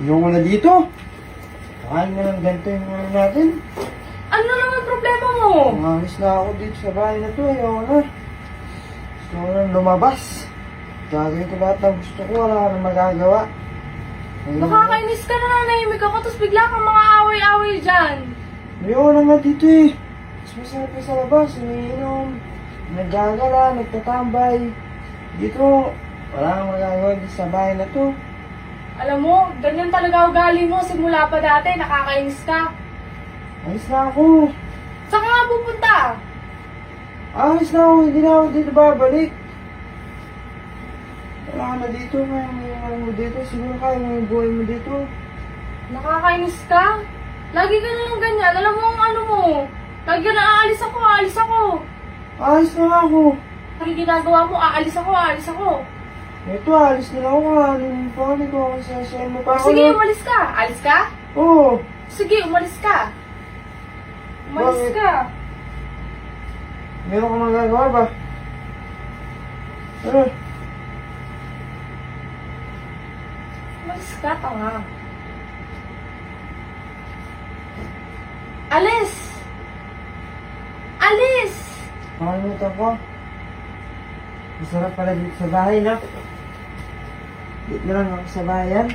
Yung na dito. Kain na lang ganito yung ano natin. Ano naman problema mo? Umalis na ako dito sa bahay na to. Ayaw na. Gusto ko na lumabas. Gagawin ko lahat ng gusto ko. Wala ka na magagawa. Ayun na. Nakakainis ka na, nanahimik ako, tapos bigla kang mga away-away dyan. Ayaw na nga dito eh. Mas masarap ka sa labas. Umiinom. Naggagala. Nagtatambay. Dito. Wala kang magagawa dito sa bahay na to. Alam mo, ganyan talaga ugali mo, simula pa dati, nakakainis ka. Alis na ako. Saan ka nga pupunta? Alis na ako. Hindi na ako dito babalik. Wala ka na dito. Kaya mo yung ano mo dito. Siguro kaya mo yung buhay mo dito. Nakakainis ka? Lagi ka na lang ganyan, alam mo ang ano mo. Lagi ka na aalis ako, aalis ako. Alis na nga ako. Ang ginagawa mo, aalis ako, aalis ako. Ito, alis na lang ako. Alim pa ko ako sa mo pa ako. Sige, umalis ka. Alis ka? Oo. Sige, umalis ka. Umalis Bakit? ka. Meron ka magagawa ba? Ano? Umalis ka, tanga. Alis! Alis! Makalimutan ko. Masarap pala dito sa bahay, no? Dito na lang ako sa bayan.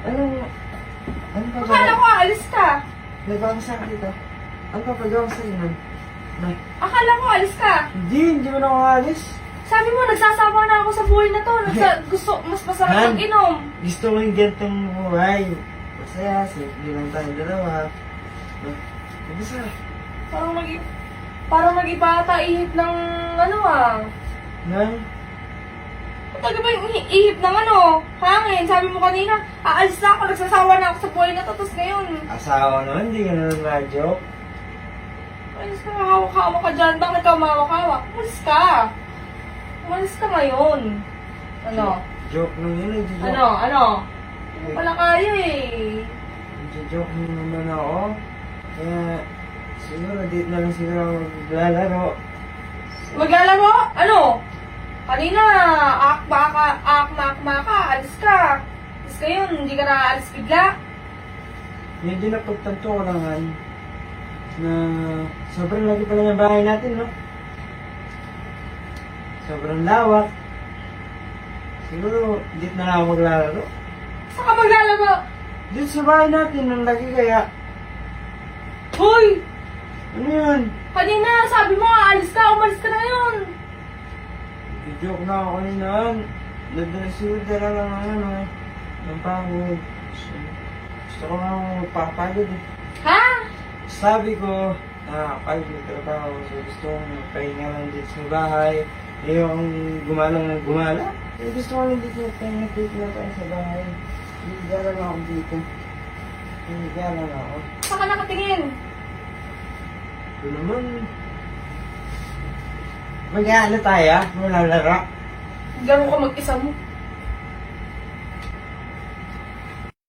Ano pa Akala ko alis ka. Nagbago sa akin dito. Ano pa pagawa sa inyo? Akala ko alis ka. Hindi mo na ako alis. Sabi mo, nagsasawa na ako sa buhay na to. Gusto, mas masarap Han? mag-inom. Gusto mo yung gantong buhay. Masaya, simple lang tayo dalawa. Masaya. Parang nag-iba ata ihip ng ano ah. Nan? Taga ba yung ihip ng ano? Hangin. Sabi mo kanina, aalis na ako, nagsasawa na ako sa buhay na to. Tapos ngayon, Asawa naman, hindi ka na nag-joke. alis ka, hawak-hawak ka dyan. Bakit ka umawak-hawak? Umalis ka. Umalis ka ngayon. Ano? Joke lang yun, nag-joke. Ano? Hindi pala kaya eh. Nag-joke naman ako. Kaya, siguro, dito na lang siguro ako maglalaro. Maglalaro? Ano? Kanina, akma ka, alis ka. Tapos ngayon, hindi ka na alis bigla. Yun din ang pagtanto ko lang, Han, na sobrang laki pala ng bahay natin, no? Sobrang lawak. Siguro, dito na lang ako maglalaro. Saan ka maglalaro? Dito sa bahay natin, ang laki kaya. Hoy! Ano yun? Kanina, sabi mo, aalis ka, umalis ka na ngayon. Joke na ako kanina, Han. Nagdala lang ng ano, ng pagod. Gusto ko nga magpapagod eh. Ha? Sabi ko, pagod na trabaho. So gusto kong pahinga lang dito sa bahay. Yung gumalang ng gumala. Eh, gusto ko lang dito pahinga dito na tayo sa bahay. Higa lang ako dito. Higa lang ako. Saan ka nakatingin? Ito naman. Mag-aano tayo? Malalaro? Gano'n ka mag-isa mo.